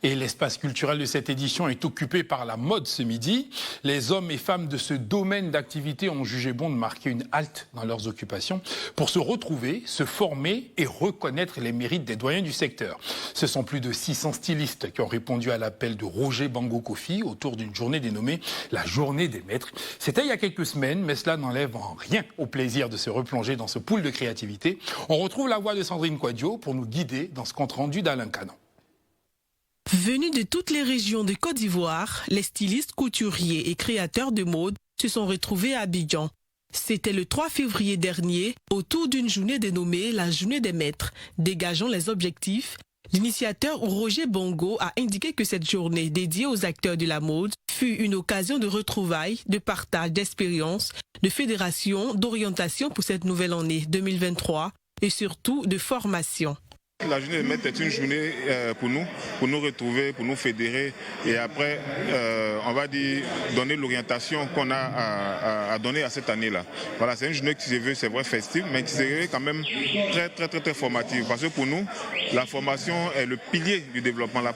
Et l'espace culturel de cette édition est occupé par la mode ce midi. Les hommes et femmes de ce domaine d'activité ont jugé bon de marquer une halte dans leurs occupations pour se retrouver, se former et reconnaître les mérites des doyens du secteur. Ce sont plus de 600 stylistes qui ont répondu à l'appel de Roger Bango Kofi autour d'une journée dénommée la Journée des Maîtres. C'était il y a quelques semaines, mais cela n'enlève en rien au plaisir de se replonger dans ce pool de créativité. On retrouve la voix de Sandrine Quadio pour nous guider dans ce compte-rendu d'Alain Canon. Venus de toutes les régions de Côte d'Ivoire, les stylistes, couturiers et créateurs de mode se sont retrouvés à Abidjan. C'était le 3 février dernier, autour d'une journée dénommée la Journée des Maîtres. Dégageant les objectifs, l'initiateur Roger Bango a indiqué que cette journée dédiée aux acteurs de la mode fut une occasion de retrouvailles, de partage d'expériences, de fédération, d'orientation pour cette nouvelle année 2023 et surtout de formation. La journée des maîtres est une journée pour nous retrouver, pour nous fédérer et après, on va dire, donner l'orientation qu'on a à donner à cette année-là. Voilà, c'est une journée qui se veut, c'est vrai, festive, mais qui se veut quand même très formative. Parce que pour nous, la formation est le pilier du développement. La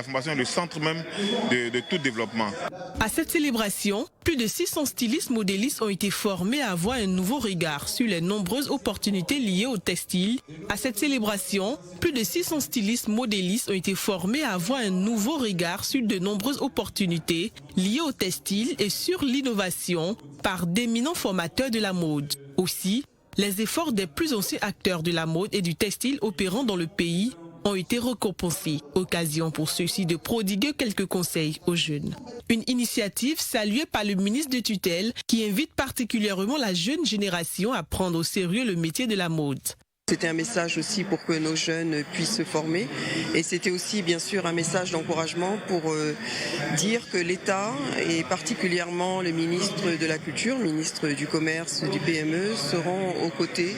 formation est le centre même de tout développement. À cette célébration, plus de 600 stylistes modélistes ont été formés à avoir un nouveau regard sur les nombreuses opportunités liées au textile. À cette célébration, plus de 600 stylistes modélistes ont été formés à avoir un nouveau regard sur de nombreuses opportunités liées au textile et sur l'innovation par d'éminents formateurs de la mode. Aussi, les efforts des plus anciens acteurs de la mode et du textile opérant dans le pays ont été récompensés. Occasion pour ceux-ci de prodiguer quelques conseils aux jeunes. Une initiative saluée par le ministre de tutelle qui invite particulièrement la jeune génération à prendre au sérieux le métier de la mode. C'était un message aussi pour que nos jeunes puissent se former et c'était aussi bien sûr un message d'encouragement pour dire que l'État et particulièrement le ministre de la Culture, ministre du Commerce, du PME seront aux côtés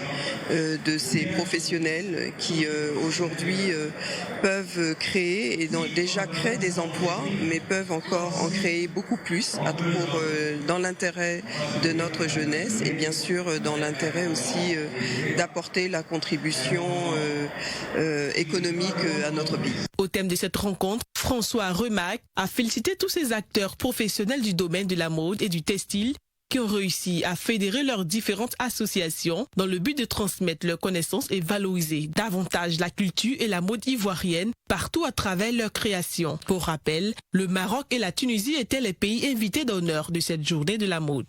de ces professionnels qui aujourd'hui peuvent créer et déjà créent des emplois mais peuvent encore en créer beaucoup plus dans l'intérêt de notre jeunesse et bien sûr dans l'intérêt aussi d'apporter la contribution économique à notre pays. Au thème de cette rencontre, François Remac a félicité tous ces acteurs professionnels du domaine de la mode et du textile qui ont réussi à fédérer leurs différentes associations dans le but de transmettre leurs connaissances et valoriser davantage la culture et la mode ivoirienne partout à travers leurs créations. Pour rappel, le Maroc et la Tunisie étaient les pays invités d'honneur de cette journée de la mode.